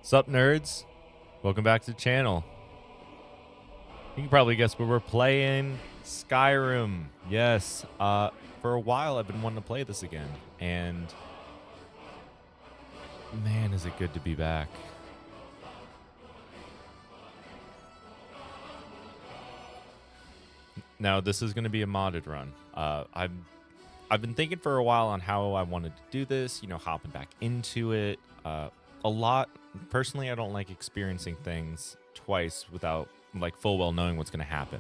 Sup, nerds? Welcome back to the channel. You can probably guess where we're playing Skyrim. Yes, for a while I've been wanting to play this again, and man, is it good to be back. Now, this is going to be a modded run. I've been thinking for a while on how I wanted to do this, hopping back into it. A lot, personally, I don't like experiencing things twice without, full well knowing what's going to happen.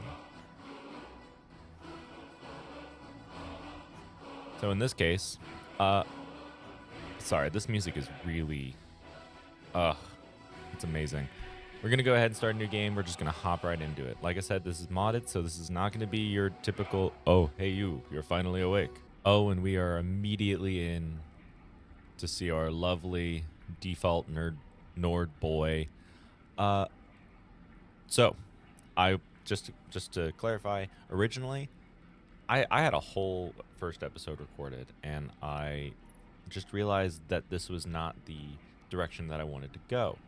So in this case, sorry, this music is really, it's amazing. We're going to go ahead and start a new game. We're just going to hop right into it. Like I said, this is modded, so this is not going to be your typical, oh, hey, you're finally awake. Oh, and we are immediately in to see our lovely default Nord boy. So, I just to clarify, originally, I had a whole first episode recorded, and I just realized that this was not the direction that I wanted to go.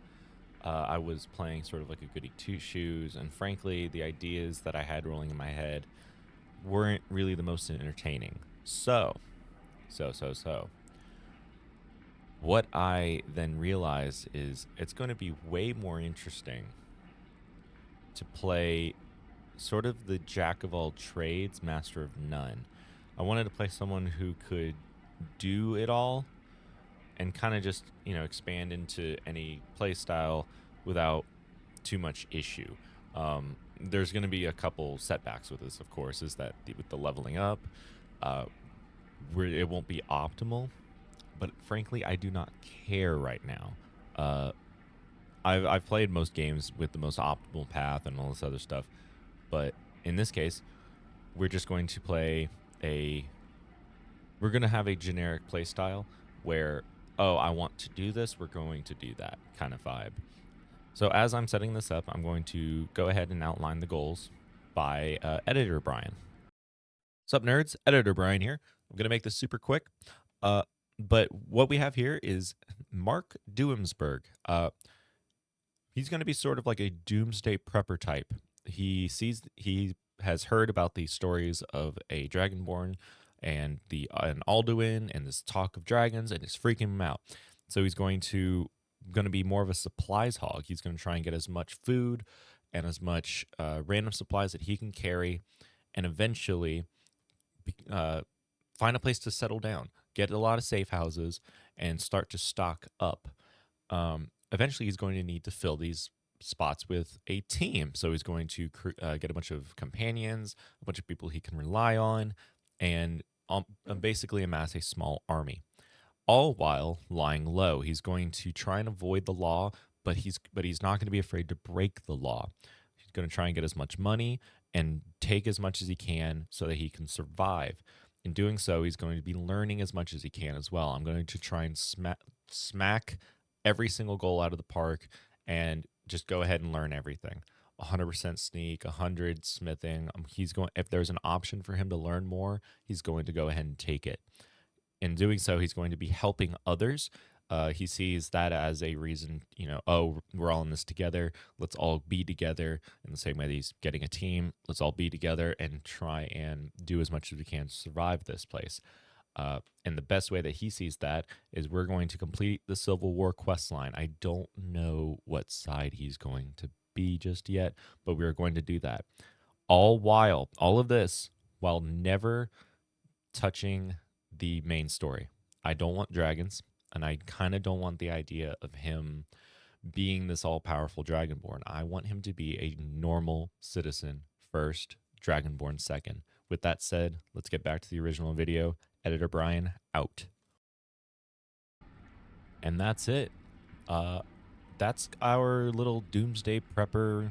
I was playing sort of like a goody two-shoes, and frankly, the ideas that I had rolling in my head weren't really the most entertaining. So, what I then realized is it's going to be way more interesting to play sort of the jack of all trades, master of none. I wanted to play someone who could do it all and kind of just, expand into any play style without too much issue. There's going to be a couple setbacks with this, of course, is that with the leveling up, it won't be optimal. But frankly, I do not care right now. I've played most games with the most optimal path and all this other stuff, but in this case, we're just going to we're going to have a generic play style where, oh, I want to do this, we're going to do that kind of vibe. So as I'm setting this up, I'm going to go ahead and outline the goals by Editor Brian. Sup, nerds? Editor Brian here. I'm going to make this super quick. But what we have here is Mark Duemsberg. He's going to be sort of like a Doomsday prepper type. He has heard about the stories of a Dragonborn and an Alduin and this talk of dragons, and it's freaking him out. So he's going to be more of a supplies hog. He's going to try and get as much food and as much random supplies that he can carry, and eventually find a place to settle down, get a lot of safe houses, and start to stock up. Eventually, he's going to need to fill these spots with a team. So he's going to get a bunch of companions, a bunch of people he can rely on, and basically amass a small army. All while lying low, he's going to try and avoid the law, but he's not going to be afraid to break the law. He's going to try and get as much money and take as much as he can so that he can survive. In doing so, he's going to be learning as much as he can as well. I'm going to try and smack every single goal out of the park and just go ahead and learn everything. 100% sneak, 100 smithing. If there's an option for him to learn more, he's going to go ahead and take it. In doing so, he's going to be helping others. He sees that as a reason, oh, we're all in this together. Let's all be together. In the same way that he's getting a team, let's all be together and try and do as much as we can to survive this place. And the best way that he sees that is we're going to complete the Civil War quest line. I don't know what side he's going to be just yet, but we're going to do that. All of this while never touching the main story. I don't want dragons, and I kind of don't want the idea of him being this all-powerful Dragonborn. I want him to be a normal citizen first, Dragonborn second. With that said, let's get back to the original video. Editor Brian, out. And that's it. That's our little Doomsday prepper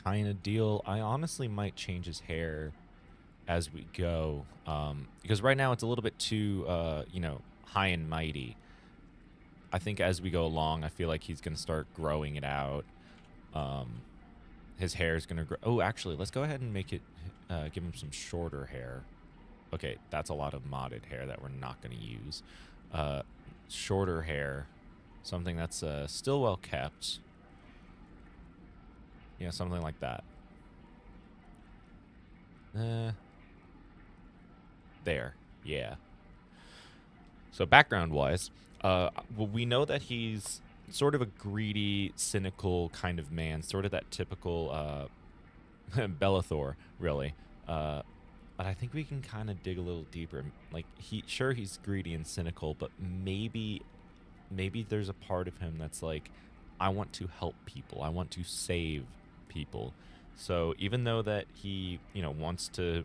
kind of deal. I honestly might change his hair as we go, because right now it's a little bit too, high and mighty. I think as we go along, I feel like he's going to start growing it out. His hair is going to grow. Oh, actually, let's go ahead and make it, give him some shorter hair. Okay, that's a lot of modded hair that we're not going to use. Shorter hair Something that's still well kept. Yeah, something like that. There. Yeah. So background-wise, well, we know that he's sort of a greedy, cynical kind of man, sort of that typical Bellathor, really. But I think we can kind of dig a little deeper. Like, he's greedy and cynical, but maybe there's a part of him that's like, I want to help people. I want to save people. So even though that he, wants to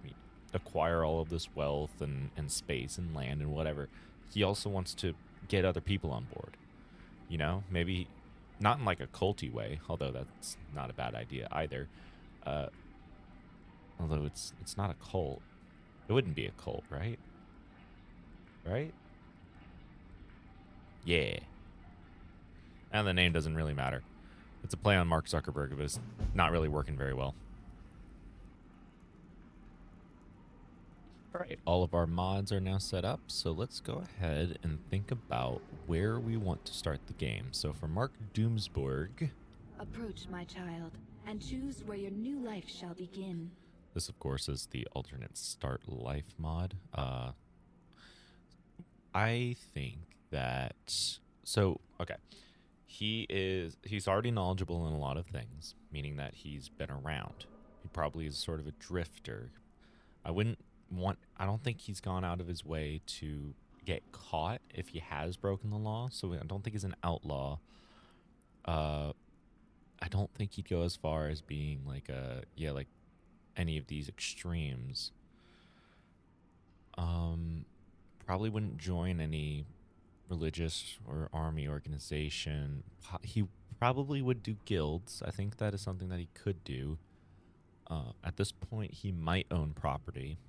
acquire all of this wealth and space and land and whatever, he also wants to get other people on board. Maybe not in like a culty way, although that's not a bad idea either. Although it's not a cult. It wouldn't be a cult, right? Right? Yeah. And the name doesn't really matter. It's a play on Mark Zuckerberg, but it's not really working very well. All right, all of our mods are now set up, so let's go ahead and think about where we want to start the game. So for Mark Doomsborg... Approach, my child, and choose where your new life shall begin. This, of course, is the alternate start life mod. I think that... So, okay. He's already knowledgeable in a lot of things, meaning that he's been around. He probably is sort of a drifter. I don't think he's gone out of his way to get caught if he has broken the law, so I don't think he's an outlaw. I don't think he'd go as far as being like any of these extremes. Probably wouldn't join any religious or army organization. He probably would do guilds. I think that is something that he could do. At this point, he might own property.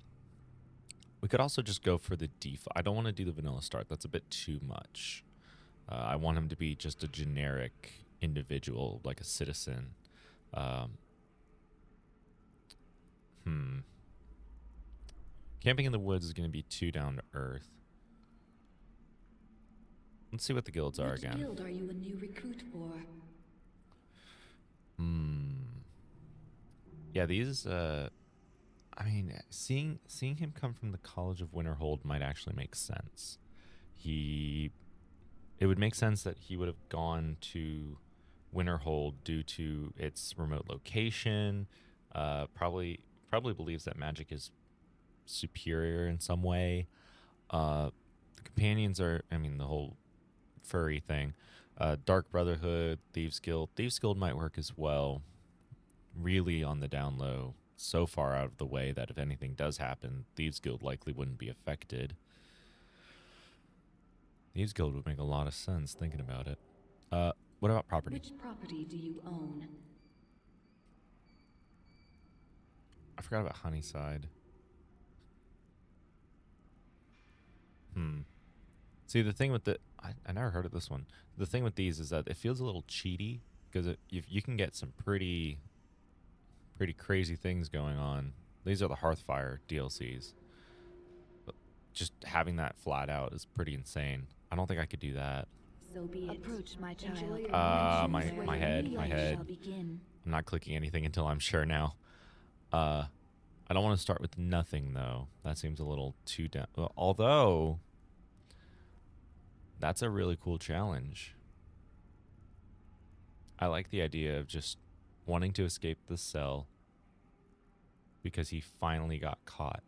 We could also just go for the default. I don't want to do the vanilla start. That's a bit too much. I want him to be just a generic individual, like a citizen. Camping in the woods is going to be too down to earth. Let's see what the guilds are again. Which guild are you a new recruit for? Yeah, these... seeing him come from the College of Winterhold might actually make sense. It would make sense that he would have gone to Winterhold due to its remote location. Probably believes that magic is superior in some way. The companions are, the whole furry thing. Dark Brotherhood, Thieves Guild. Thieves Guild might work as well. Really on the down low. So far out of the way that if anything does happen, Thieves Guild likely wouldn't be affected. Thieves Guild would make a lot of sense thinking about it. What about property? Which property do you own? I forgot about Honeyside. See, the thing with I never heard of this one. The thing with these is that it feels a little cheaty because you can get some pretty crazy things going on. These are the Hearthfire DLCs. But just having that flat out is pretty insane. I don't think I could do that. So be it. Approach, my child. My head. I'm not clicking anything until I'm sure now. I don't want to start with nothing, though. That seems a little too down. Although, that's a really cool challenge. I like the idea of just wanting to escape the cell because he finally got caught.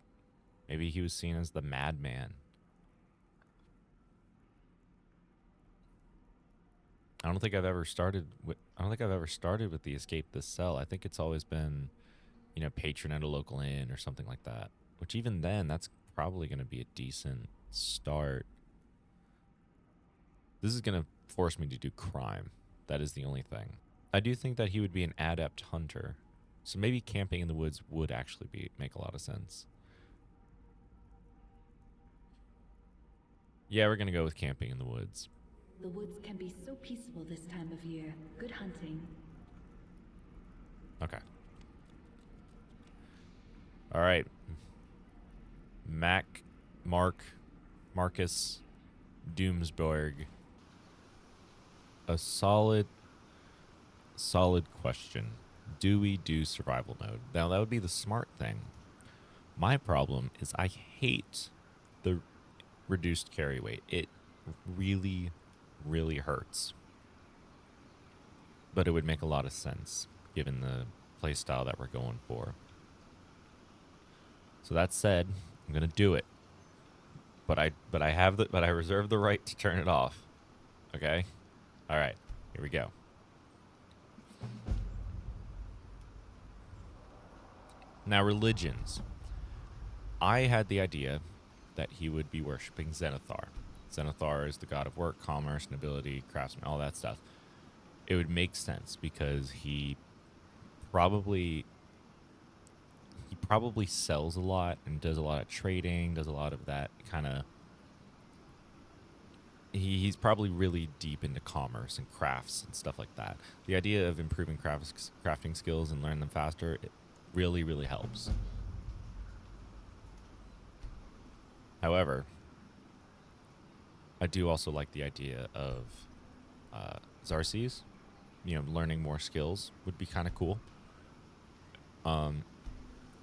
Maybe he was seen as the madman. I don't think I've ever started with the escape this cell. I think it's always been, patron at a local inn or something like that. Which even then, that's probably going to be a decent start. This is going to force me to do crime. That is the only thing. I do think that he would be an adept hunter. So maybe camping in the woods would actually make a lot of sense. Yeah, we're going to go with camping in the woods. The woods can be so peaceful this time of year. Good hunting. Okay. All right. Marcus Doomsborg. a solid question. Do we do survival mode? Now, that would be the smart thing. My problem is I hate the reduced carry weight. It really, really hurts. But it would make a lot of sense given the playstyle that we're going for. So that said, I'm gonna do it. But I reserve the right to turn it off. Okay? Alright, here we go. Now, religions. I had the idea that he would be worshipping Zenithar. Zenithar is the god of work, commerce, nobility, craftsman, all that stuff. It would make sense because he probably sells a lot and does a lot of trading, does a lot of that kind of... He's probably really deep into commerce and crafts and stuff like that. The idea of improving crafting skills and learning them faster, it really, really helps. However, I do also like the idea of Xarxes. Learning more skills would be kind of cool.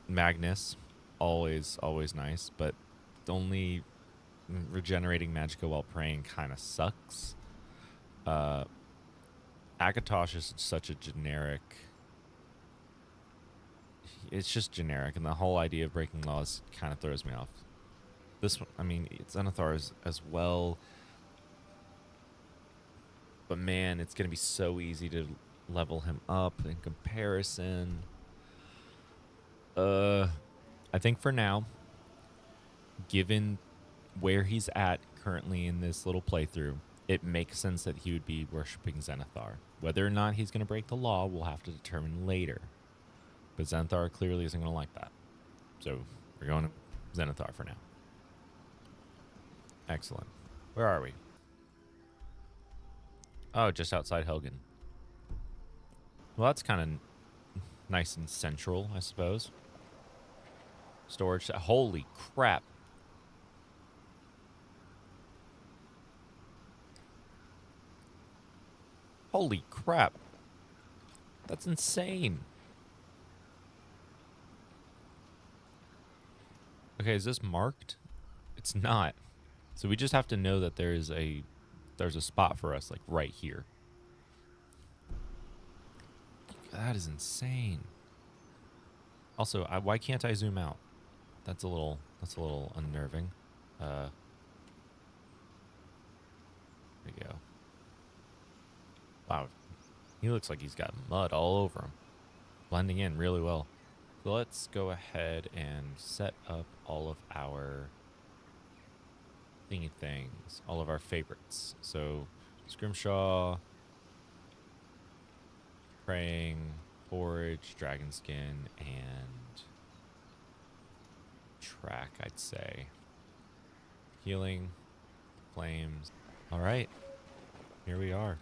Magnus, always nice, but only regenerating magicka while praying kind of sucks. Akatosh is such a generic... It's just generic, and the whole idea of breaking laws kind of throws me off. This one, I mean, it's Zenithar as well. But man, it's going to be so easy to level him up in comparison. I think for now, given where he's at currently in this little playthrough, it makes sense that he would be worshipping Zenithar. Whether or not he's going to break the law, we'll have to determine later. But Zenithar clearly isn't going to like that. So we're going to Zenithar for now. Excellent. Where are we? Oh, just outside Helgen. Well, that's kind of nice and central, I suppose. Storage. Holy crap. Holy crap. That's insane. Okay, is this marked? It's not. So we just have to know that there's a spot for us, like right here. That is insane. Also, why can't I zoom out? That's a little unnerving. There we go. Wow, he looks like he's got mud all over him, blending in really well. So let's go ahead and set up all of our thingy things, all of our favorites. So Scrimshaw, praying, forage, dragon skin, and track, I'd say. Healing, flames. All right, here we are.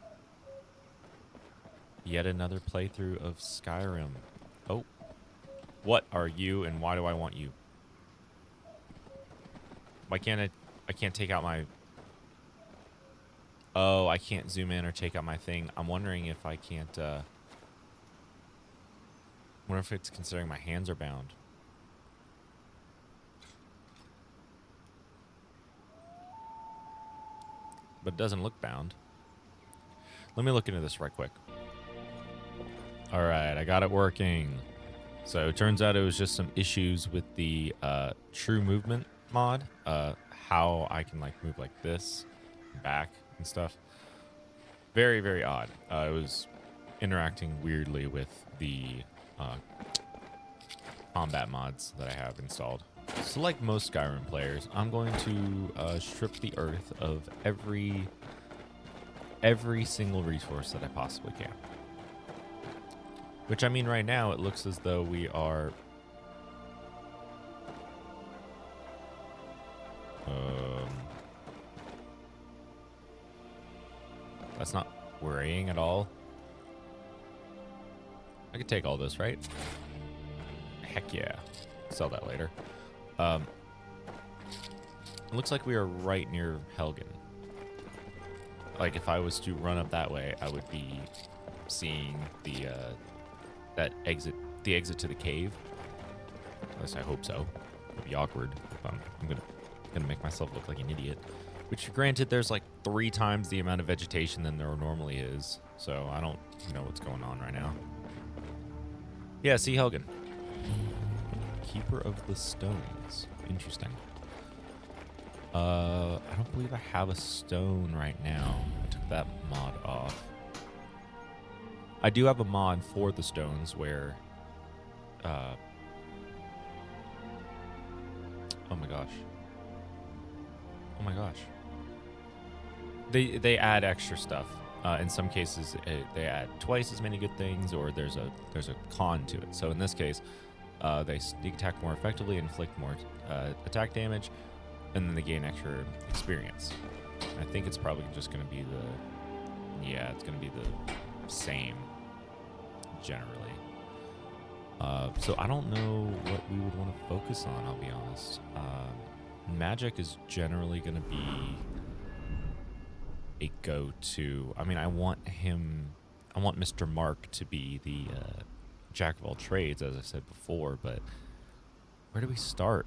Yet another playthrough of Skyrim. Oh, what are you and why do I want you? Why can't I can't take out my... Oh, I can't zoom in or take out my thing. I'm wondering if I can't... I wonder if it's considering my hands are bound. But it doesn't look bound. Let me look into this right quick. All right, I got it working. So it turns out it was just some issues with the true movement mod. How I can like move like this, back and stuff. Very, very odd. It was interacting weirdly with the combat mods that I have installed. So like most Skyrim players, I'm going to strip the earth of every single resource that I possibly can. Which, I mean, right now it looks as though we are... that's not worrying at all. I could take all this, right? Heck yeah. Sell that later. It looks like we are right near Helgen. like if I was to run up that way, I would be seeing the the exit to the cave. At least I hope so. It'd be awkward if I'm gonna make myself look like an idiot. Which, granted, there's like 3 times the amount of vegetation than there normally is, so I don't know what's going on right now. Yeah, see Helgen. Keeper of the Stones. Interesting. I don't believe I have a stone right now. I took that mod off. I do have a mod for the stones where, oh my gosh. Oh my gosh. They add extra stuff. In some cases, they add twice as many good things, or there's a con to it. So in this case, they sneak attack more effectively, inflict more attack damage, and then they gain extra experience. I think it's probably just going to be it's going to be the same generally. So I don't know what we would want to focus on, I'll be honest. Magic is generally going to be a go-to. I mean, I want Mr. Mark to be the jack of all trades, as I said before, but where do we start?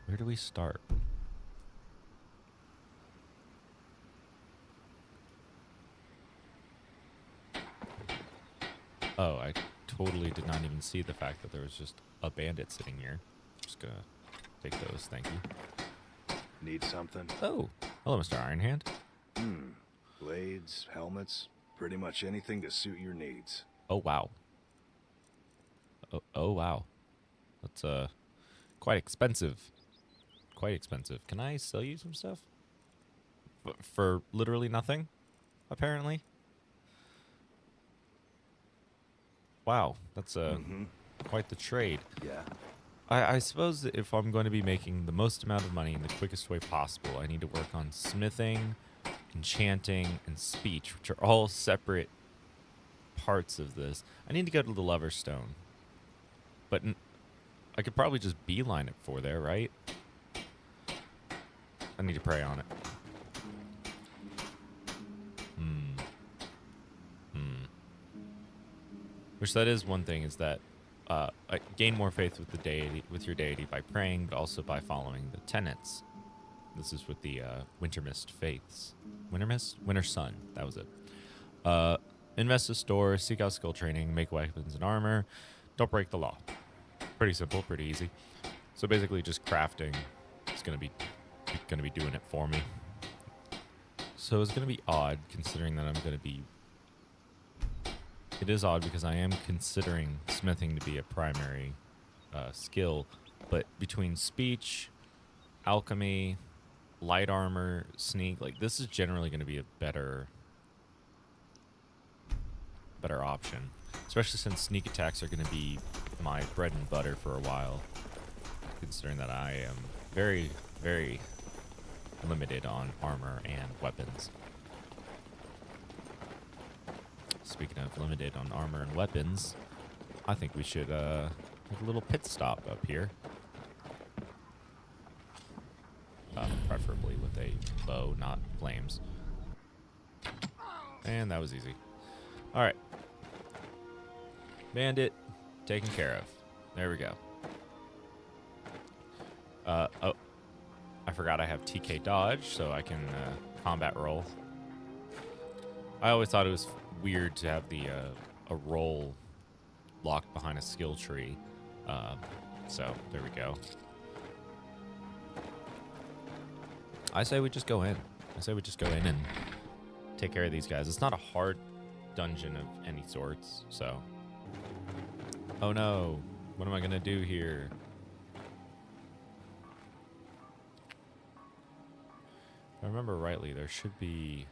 Where do we start? Oh, I totally did not even see the fact that there was just a bandit sitting here. Just gonna take those, thank you. Need something? Oh, hello, Mr. Ironhand. Blades, helmets, pretty much anything to suit your needs. Oh, wow. Oh, wow. That's quite expensive. Quite expensive. Can I sell you some stuff? For literally nothing, apparently. Wow, that's quite the trade. Yeah. I suppose that if I'm going to be making the most amount of money in the quickest way possible, I need to work on smithing, enchanting, and speech, which are all separate parts of this. I need to go to the Lover's Stone. But I could probably just beeline it for there, right? I need to pray on it. Which that is one thing, is that I gain more faith with the deity, with your deity, by praying, but also by following the tenets. This is with the Winter Mist faiths. Winter Mist? Winter Sun. That was it. Invest in store, seek out skill training, make weapons and armor. Don't break the law. Pretty simple, pretty easy. So basically, just crafting is gonna be doing it for me. So it's gonna be odd, considering that I'm gonna be. It is odd because I am considering smithing to be a primary skill, but between speech, alchemy, light armor, sneak, like this is generally going to be a better option, especially since sneak attacks are going to be my bread and butter for a while, considering that I am very, very limited on armor and weapons. Speaking of limited on armor and weapons, I think we should make a little pit stop up here. Preferably with a bow, not flames. And that was easy. Alright. Bandit taken care of. There we go. Oh. I forgot I have TK dodge, so I can combat roll. I always thought it was weird to have the a roll locked behind a skill tree. So there we go. I say we just go in. And take care of these guys. It's not a hard dungeon of any sorts, so. Oh no. What am I gonna do here? If I remember rightly, there should be.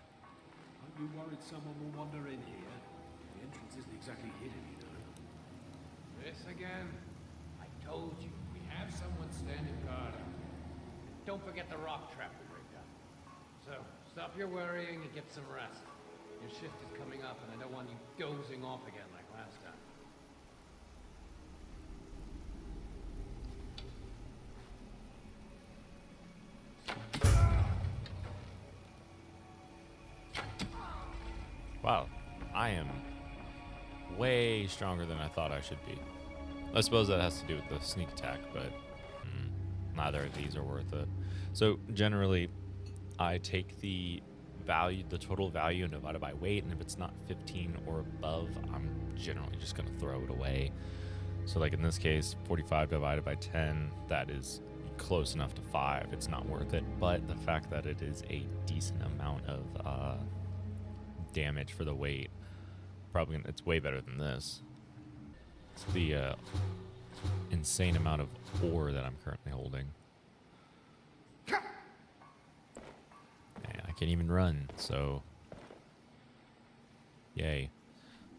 Aren't you worried someone will wander in here? The entrance isn't exactly hidden, you know. This again? I told you, we have someone standing guard. Don't forget the rock trap we rigged up. So, stop your worrying and get some rest. Your shift is coming up, and I don't want you dozing off again like last time. Wow, I am way stronger than I thought I should be. I suppose that has to do with the sneak attack, but neither of these are worth it. So generally, I take the total value, and divide it by weight, and if it's not 15 or above, I'm generally just going to throw it away. So like in this case, 45 divided by 10, that is close enough to 5. It's not worth it, but the fact that it is a decent amount of damage for the weight, probably it's way better than this. It's the insane amount of ore that I'm currently holding. And I can't even run, so yay.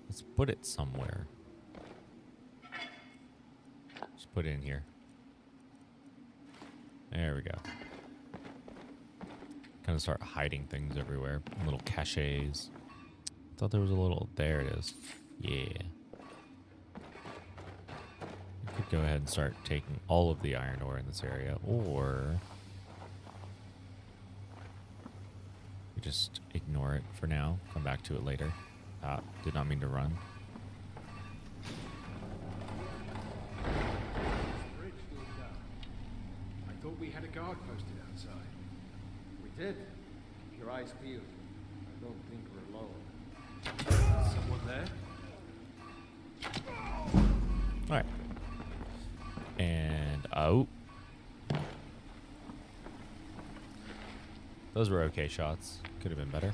Let's put it somewhere. Just put it in here. There we go. Kind of start hiding things everywhere. Little caches. Thought there was a little... There it is. Yeah. We could go ahead and start taking all of the iron ore in this area, or we just ignore it for now. Come back to it later. Did not mean to run. Bridge still down. I thought we had a guard posted outside. We did. Keep your eyes peeled. I don't think we're alone. Is someone there? All right. And oh, those were okay shots. Could have been better.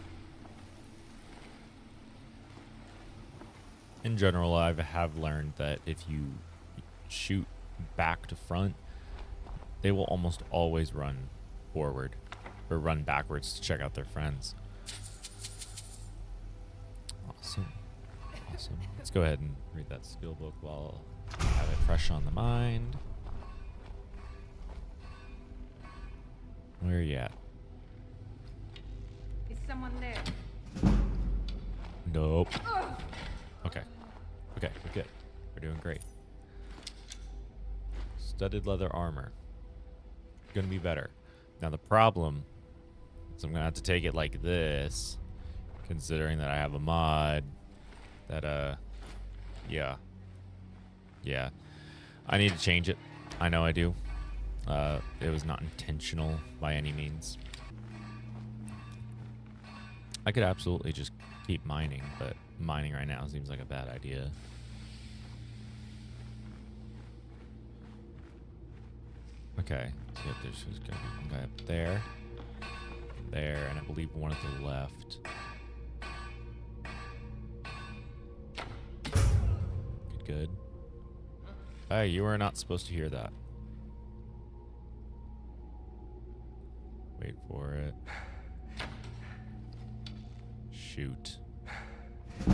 In general, I have learned that if you shoot back to front, they will almost always run forward or run backwards to check out their friends. Awesome. Awesome. Let's go ahead and read that skill book while I have it fresh on the mind. Where are you at? Is someone there? Nope. Okay. Okay, we're good. We're doing great. Studded leather armor. Gonna be better. Now the problem is I'm gonna have to take it like this, considering that I have a mod that yeah. I need to change it. I know I do. It was not intentional by any means. I could absolutely just keep mining, but mining right now seems like a bad idea. Okay, so there's just gonna be one guy up there, there, and I believe one at the left. Good. Hey, you were not supposed to hear that. Wait for it. Shoot. Is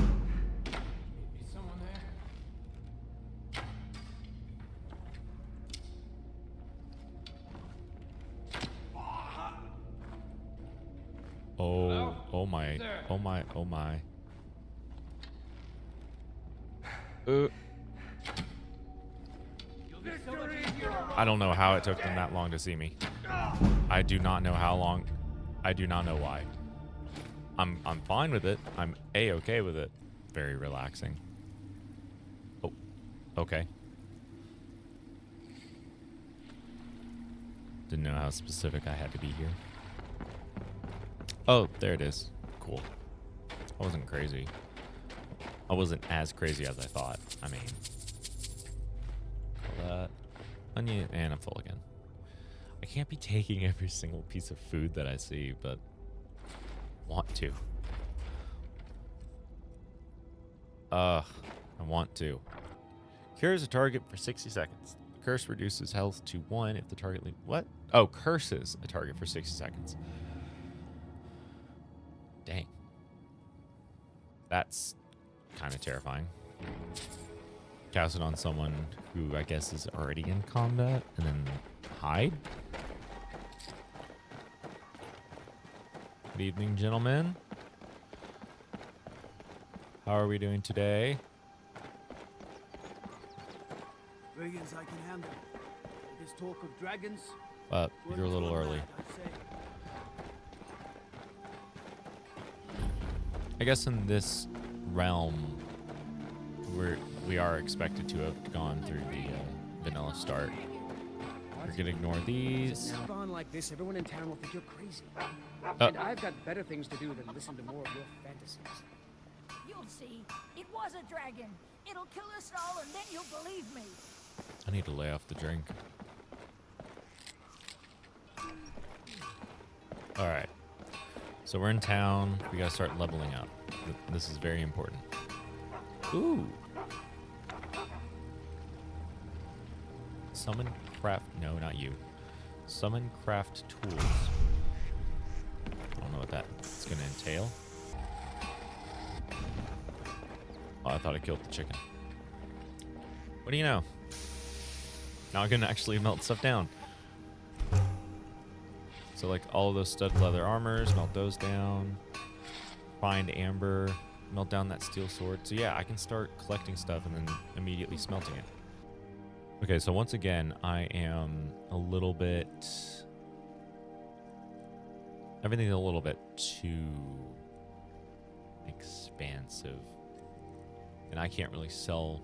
someone there? Oh, Hello? oh my, There. oh my, oh my. I don't know how it took them that long to see me. I do not know how long. I do not know why. I'm fine with it. I'm A-okay with it. Very relaxing. Oh, okay. Didn't know how specific I had to be here. Oh, there it is. Cool. I wasn't crazy. I wasn't as crazy as I thought. I mean, all that. Onion, and I'm full again. I can't be taking every single piece of food that I see, but want to. I want to. Cures a target for 60 seconds. The curse reduces health to 1 if the target what? Oh, curses a target for 60 seconds. Dang. That's kind of terrifying. Cast it on someone who I guess is already in combat and then hide. Good evening, gentlemen. How are we doing today? Brigands I can handle. This talk of dragons. You're a little early. I guess in this realm, we are expected to have gone through the vanilla start. We're gonna ignore these. Now on like this, everyone in town will think you're crazy. Oh. And I've got better things to do than listen to more of your fantasies. You'll see. It was a dragon. It'll kill us all, and then you'll believe me. I need to lay off the drink. All right. So we're in town. We gotta start leveling up. This is very important. Ooh. Summon craft. No, not you. Summon craft tools. I don't know what that's gonna entail. Oh, I thought I killed the chicken. What do you know? Now I can actually melt stuff down. So like all of those studded leather armors, melt those down. Find amber, melt down that steel sword. So yeah, I can start collecting stuff and then immediately smelting it. Okay, so once again, I am a little bit... Everything's a little bit too expansive. And I can't really sell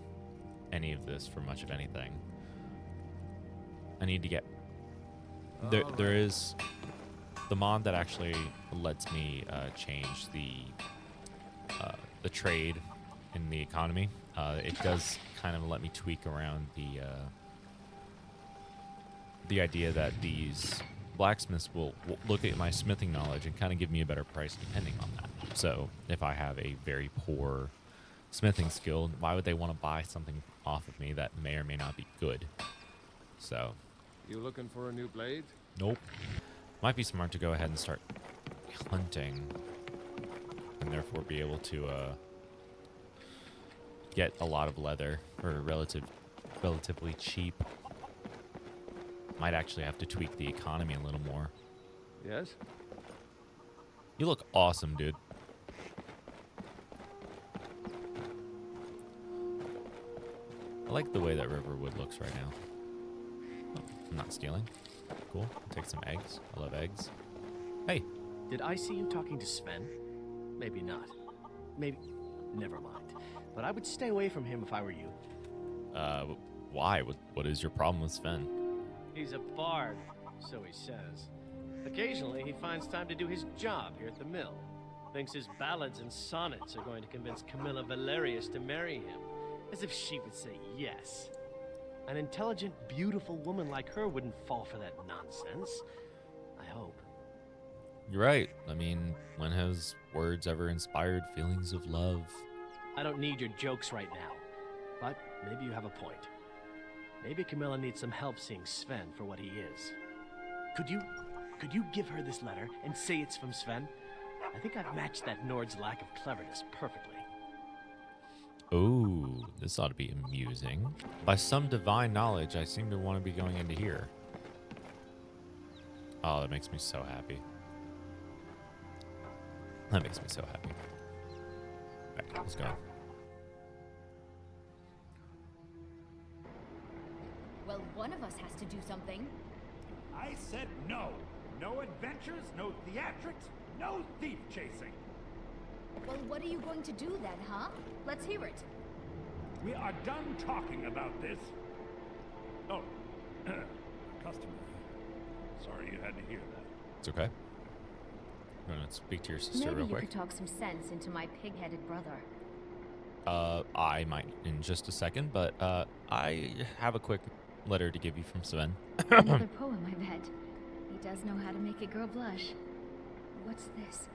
any of this for much of anything. I need to get... There is the mod that actually lets me change the trade in the economy. It does kind of let me tweak around the idea that these blacksmiths will look at my smithing knowledge and kind of give me a better price depending on that. So if I have a very poor smithing skill, why would they want to buy something off of me that may or may not be good? So... You looking for a new blade? Nope. Might be smart to go ahead and start hunting, and therefore be able to get a lot of leather for relatively cheap. Might actually have to tweak the economy a little more. Yes? You look awesome, dude. I like the way that Riverwood looks right now. I'm not stealing. Cool. I'll take some eggs. I love eggs. Hey. Did I see you talking to Sven? Maybe not. Maybe... Never mind. But I would stay away from him if I were you. Why? What is your problem with Sven? He's a bard, so he says. Occasionally, he finds time to do his job here at the mill. Thinks his ballads and sonnets are going to convince Camilla Valerius to marry him. As if she would say yes. An intelligent, beautiful woman like her wouldn't fall for that nonsense. I hope. You're right. I mean, when has words ever inspired feelings of love? I don't need your jokes right now. But maybe you have a point. Maybe Camilla needs some help seeing Sven for what he is. Could you give her this letter and say it's from Sven? I think I've matched that Nord's lack of cleverness perfectly. Ooh, this ought to be amusing. By some divine knowledge, I seem to want to be going into here. Oh, that makes me so happy. That makes me so happy. Alright, let's go. Well, one of us has to do something. I said no. No adventures, no theatrics, no thief chasing. Well, what are you going to do then, huh? Let's hear it. We are done talking about this. Oh, customer. Sorry you had to hear that. It's okay. I'm gonna speak to your sister Maybe real you quick. could talk some sense into my pig-headed brother. I might in just a second, but I have a quick letter to give you from Sven. Another poem, I bet. He does know how to make a girl blush. What's this?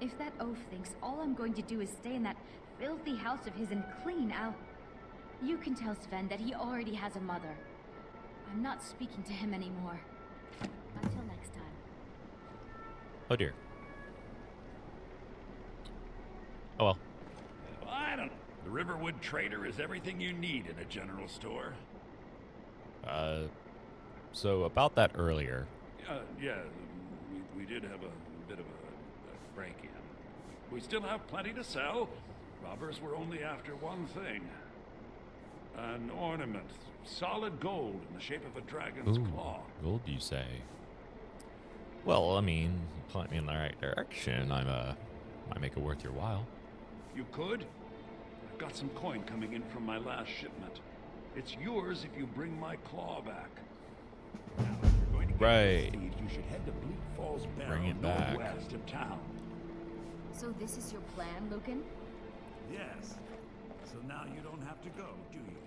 If that oaf thinks all I'm going to do is stay in that filthy house of his and clean out, you can tell Sven that he already has a mother. I'm not speaking to him anymore. Until next time. Oh dear. Oh well. Well, I don't know. The Riverwood Trader is everything you need in a general store. So about that earlier. Yeah, we did have a bit of a break-in. We still have plenty to sell. Robbers were only after one thing. An ornament. Solid gold in the shape of a dragon's claw. Gold, you say? Well, I mean, point me in the right direction. I'm Might make it worth your while. You could? I've got some coin coming in from my last shipment. It's yours if you bring my claw back. Now, if you're going to get Right. these, you should head to Bleak Falls Barrow, Bring it back. northwest of town. So this is your plan, Lucan? Yes. So now you don't have to go, do you?